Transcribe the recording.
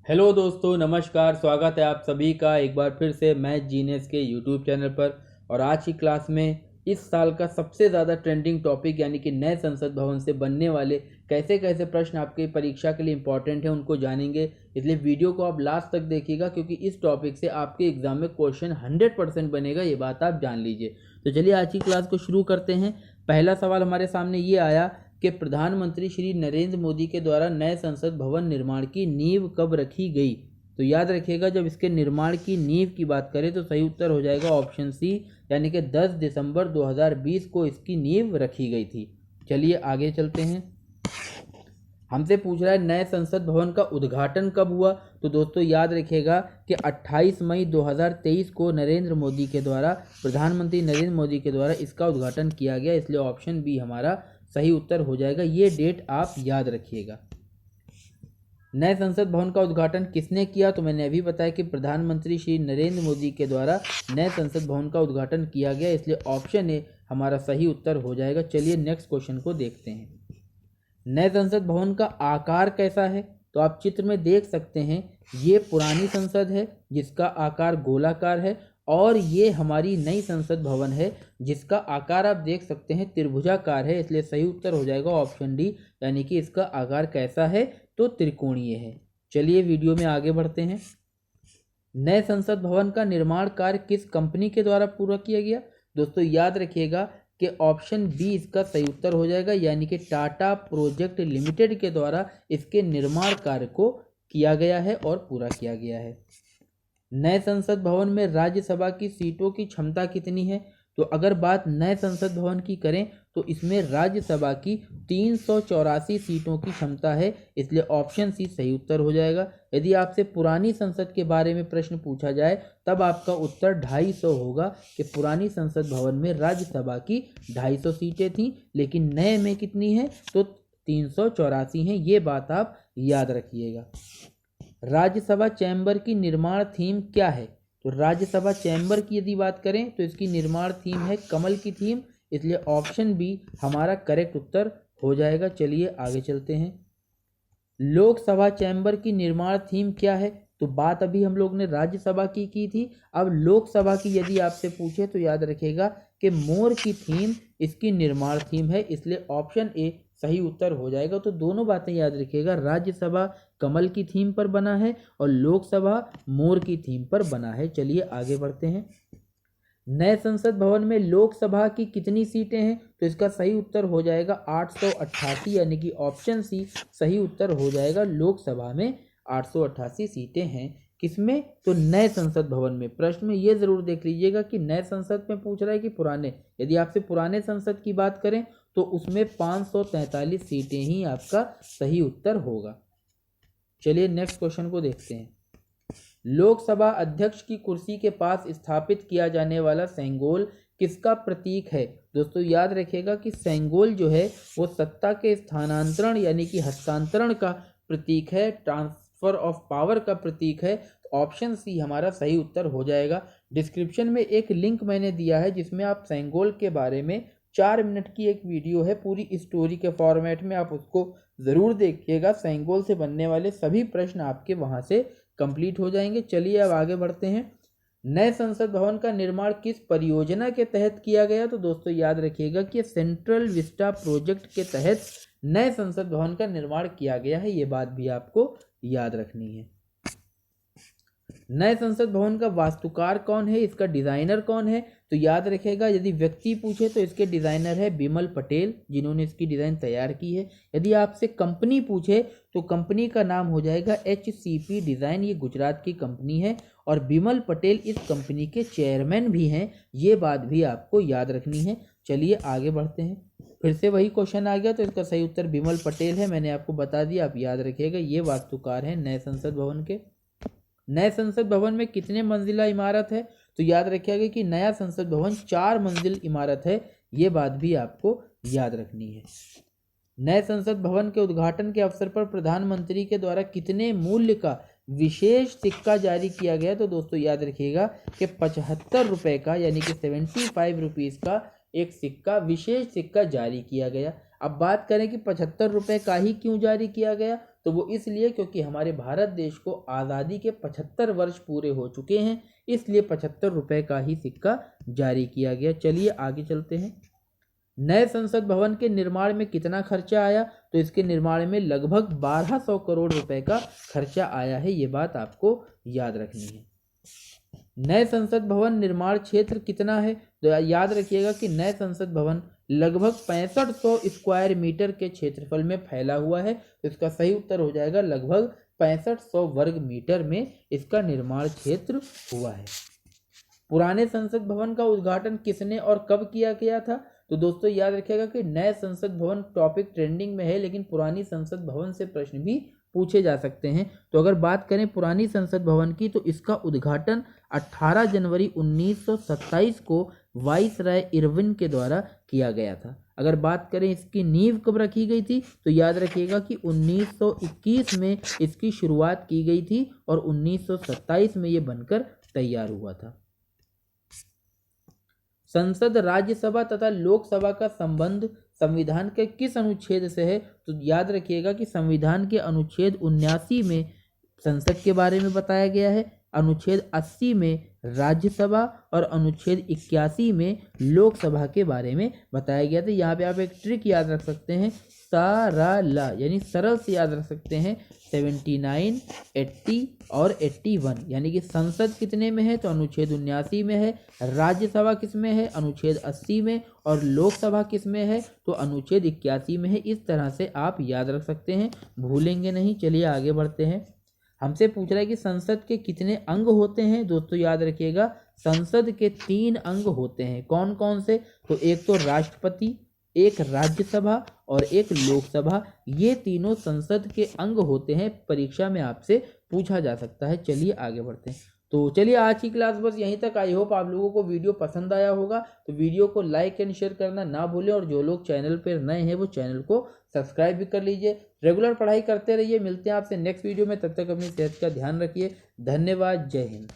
Hello दोस्तों, नमस्कार। स्वागत है आप सभी का एक बार फिर से मैथ जीनियस के यूट्यूब चैनल पर। और आज की क्लास में इस साल का सबसे ज़्यादा ट्रेंडिंग टॉपिक यानी कि नए संसद भवन से बनने वाले कैसे कैसे प्रश्न आपकी परीक्षा के लिए इंपॉर्टेंट हैं उनको जानेंगे। इसलिए वीडियो को आप लास्ट तक देखिएगा, क्योंकि इस टॉपिक से आपके एग्जाम में क्वेश्चन 100% बनेगा, ये बात आप जान लीजिए। तो चलिए आज की क्लास को शुरू करते हैं। पहला सवाल हमारे सामने ये आया कि प्रधानमंत्री श्री नरेंद्र मोदी के द्वारा नए संसद भवन निर्माण की नींव कब रखी गई। तो याद रखिएगा, जब इसके निर्माण की नींव की बात करें तो सही उत्तर हो जाएगा ऑप्शन सी, यानी कि 10 दिसंबर 2020 को इसकी नींव रखी गई थी। चलिए आगे चलते हैं। हमसे पूछ रहा है नए संसद भवन का उद्घाटन कब हुआ। तो दोस्तों याद रखिएगा कि 28 मई 2023 को नरेंद्र मोदी के द्वारा, प्रधानमंत्री नरेंद्र मोदी के द्वारा इसका उद्घाटन किया गया, इसलिए ऑप्शन बी हमारा सही उत्तर हो जाएगा। ये डेट आप याद रखिएगा। नए संसद भवन का उद्घाटन किसने किया, तो मैंने अभी बताया कि प्रधानमंत्री श्री नरेंद्र मोदी के द्वारा नए संसद भवन का उद्घाटन किया गया, इसलिए ऑप्शन ए हमारा सही उत्तर हो जाएगा। चलिए नेक्स्ट क्वेश्चन को देखते हैं। नए संसद भवन का आकार कैसा है। तो आप चित्र में देख सकते हैं, ये पुरानी संसद है जिसका आकार गोलाकार है, और ये हमारी नई संसद भवन है जिसका आकार आप देख सकते हैं त्रिभुजाकार है, इसलिए सही उत्तर हो जाएगा ऑप्शन डी, यानी कि इसका आकार कैसा है, तो त्रिकोणीय है। चलिए वीडियो में आगे बढ़ते हैं। नए संसद भवन का निर्माण कार्य किस कंपनी के द्वारा पूरा किया गया। दोस्तों याद रखिएगा कि ऑप्शन बी इसका सही उत्तर हो जाएगा, यानी कि टाटा प्रोजेक्ट लिमिटेड के द्वारा इसके निर्माण कार्य को किया गया है और पूरा किया गया है। नए संसद भवन में राज्यसभा की सीटों की क्षमता कितनी है। तो अगर बात नए संसद भवन की करें तो इसमें राज्यसभा की 384 सीटों की क्षमता है, इसलिए ऑप्शन सी सही उत्तर हो जाएगा। यदि आपसे पुरानी संसद के बारे में प्रश्न पूछा जाए तब आपका उत्तर 250 होगा कि पुरानी संसद भवन में राज्यसभा की 250 सीटें थीं, लेकिन नए में कितनी है, तो 384 हैं। ये बात आप याद रखिएगा। राज्यसभा चैम्बर की निर्माण थीम क्या है। तो राज्यसभा चैम्बर की यदि बात करें तो इसकी निर्माण थीम है कमल की थीम, इसलिए ऑप्शन बी हमारा करेक्ट उत्तर हो जाएगा। चलिए आगे चलते हैं। लोकसभा चैम्बर की निर्माण थीम क्या है। तो बात अभी हम लोग ने राज्यसभा की थी। अब लोकसभा की यदि आपसे पूछे तो याद रखेगा कि मोर की थीम इसकी निर्माण थीम है, इसलिए ऑप्शन ए सही उत्तर हो जाएगा। तो दोनों बातें याद रखिएगा, राज्यसभा कमल की थीम पर बना है और लोकसभा मोर की थीम पर बना है। चलिए आगे बढ़ते हैं। नए संसद भवन में लोकसभा की कितनी सीटें हैं। तो इसका सही उत्तर हो जाएगा 888, यानी कि ऑप्शन सी सही उत्तर हो जाएगा। लोकसभा में 888 सीटें हैं। किसमें, तो नए संसद भवन में। प्रश्न में ये जरूर देख लीजिएगा कि नए संसद में पूछ रहा है कि पुराने। यदि आपसे पुराने संसद की बात करें तो उसमें 543 सीटें ही आपका सही उत्तर होगा। चलिए नेक्स्ट क्वेश्चन को देखते हैं। लोकसभा अध्यक्ष की कुर्सी के पास स्थापित किया जाने वाला सेंगोल किसका प्रतीक है। दोस्तों याद रखिएगा कि सेंगोल जो है वो सत्ता के स्थानांतरण यानी कि हस्तांतरण का प्रतीक है, ट्रांसफर ऑफ पावर का प्रतीक है। तो ऑप्शन सी हमारा सही उत्तर हो जाएगा। डिस्क्रिप्शन में एक लिंक मैंने दिया है जिसमें आप सेंगोल के बारे में 4 मिनट की एक वीडियो है, पूरी स्टोरी के फॉर्मेट में, आप उसको ज़रूर देखिएगा। सेंगोल से बनने वाले सभी प्रश्न आपके वहाँ से कंप्लीट हो जाएंगे। चलिए अब आगे बढ़ते हैं। नए संसद भवन का निर्माण किस परियोजना के तहत किया गया। तो दोस्तों याद रखिएगा कि सेंट्रल विस्टा प्रोजेक्ट के तहत नए संसद भवन का निर्माण किया गया है, ये बात भी आपको याद रखनी है। नए संसद भवन का वास्तुकार कौन है, इसका डिजाइनर कौन है। तो याद रखेगा, यदि व्यक्ति पूछे तो इसके डिजाइनर है बिमल पटेल, जिन्होंने इसकी डिजाइन तैयार की है। यदि आपसे कंपनी पूछे तो कंपनी का नाम हो जाएगा HCP डिजाइन, ये गुजरात की कंपनी है और बिमल पटेल इस कंपनी के चेयरमैन भी हैं, ये बात भी आपको याद रखनी है। चलिए आगे बढ़ते हैं। फिर से वही क्वेश्चन आ गया, तो इसका सही उत्तर बिमल पटेल है, मैंने आपको बता दिया, आप याद रखिएगा। ये वास्तुकार हैं नए संसद भवन के। नए संसद भवन में कितने मंजिला इमारत है। तो याद रखिएगा कि नया संसद भवन 4 मंजिल इमारत है, ये बात भी आपको याद रखनी है। नए संसद भवन के उद्घाटन के अवसर पर प्रधानमंत्री के द्वारा कितने मूल्य का विशेष सिक्का जारी किया गया। तो दोस्तों याद रखिएगा कि 75 रुपए का यानी कि 75 रुपीज़ का एक सिक्का, विशेष सिक्का जारी किया गया। अब बात करें कि 75 रुपए का ही क्यों जारी किया गया, तो वो इसलिए क्योंकि हमारे भारत देश को आज़ादी के 75 वर्ष पूरे हो चुके हैं, इसलिए 75 रुपये का ही सिक्का जारी किया गया। चलिए आगे चलते हैं। नए संसद भवन के निर्माण में कितना खर्चा आया, तो इसके निर्माण में लगभग 1200 करोड़ रुपए का खर्चा आया है, ये बात आपको याद रखनी है। नए संसद भवन निर्माण क्षेत्र कितना है, तो याद रखिएगा कि नए संसद भवन लगभग 6500 स्क्वायर मीटर के क्षेत्रफल में फैला हुआ है, तो इसका सही उत्तर हो जाएगा लगभग 6500 वर्ग मीटर में इसका निर्माण क्षेत्र हुआ है। पुराने संसद भवन का उद्घाटन किसने और कब किया गया था, तो दोस्तों याद रखिएगा कि नए संसद भवन टॉपिक ट्रेंडिंग में है, लेकिन पुरानी संसद भवन से प्रश्न भी पूछे जा सकते हैं। तो अगर बात करें पुरानी संसद भवन की, तो इसका उद्घाटन 18 जनवरी 1927 को वाइसराय इरविन के द्वारा किया गया था। अगर बात करें इसकी नींव कब रखी गई थी, तो याद रखिएगा कि 1921 में इसकी शुरुआत की गई थी और 1927 में ये बनकर तैयार हुआ था। संसद, राज्यसभा तथा लोकसभा का संबंध संविधान के किस अनुच्छेद से है, तो याद रखिएगा कि संविधान के अनुच्छेद 79 में संसद के बारे में बताया गया है, अनुच्छेद 80 में राज्यसभा और अनुच्छेद 81 में लोकसभा के बारे में बताया गया था। यहाँ पे आप एक ट्रिक याद रख सकते हैं, साराला यानी सरल से याद रख सकते हैं 79, 80 और 81, यानी कि संसद कितने में है, तो अनुच्छेद 79 में है, राज्यसभा किस में है, अनुच्छेद 80 में, और लोकसभा किस में है, तो अनुच्छेद 81 में है। इस तरह से आप याद रख सकते हैं, भूलेंगे नहीं। चलिए आगे बढ़ते हैं। हमसे पूछ रहा है कि संसद के कितने अंग होते हैं, दोस्तों याद रखिएगा संसद के 3 अंग होते हैं। कौन कौन से, तो एक तो राष्ट्रपति, एक राज्यसभा और एक लोकसभा, ये तीनों संसद के अंग होते हैं। परीक्षा में आपसे पूछा जा सकता है। चलिए आगे बढ़ते हैं। तो चलिए आज की क्लास बस यहीं तक। आई होप आप लोगों को वीडियो पसंद आया होगा, तो वीडियो को लाइक एंड शेयर करना ना भूलें, और जो लोग चैनल पर नए हैं वो चैनल को सब्सक्राइब भी कर लीजिए। रेगुलर पढ़ाई करते रहिए। मिलते हैं आपसे नेक्स्ट वीडियो में, तब तक अपनी सेहत का ध्यान रखिए। धन्यवाद। जय हिंद।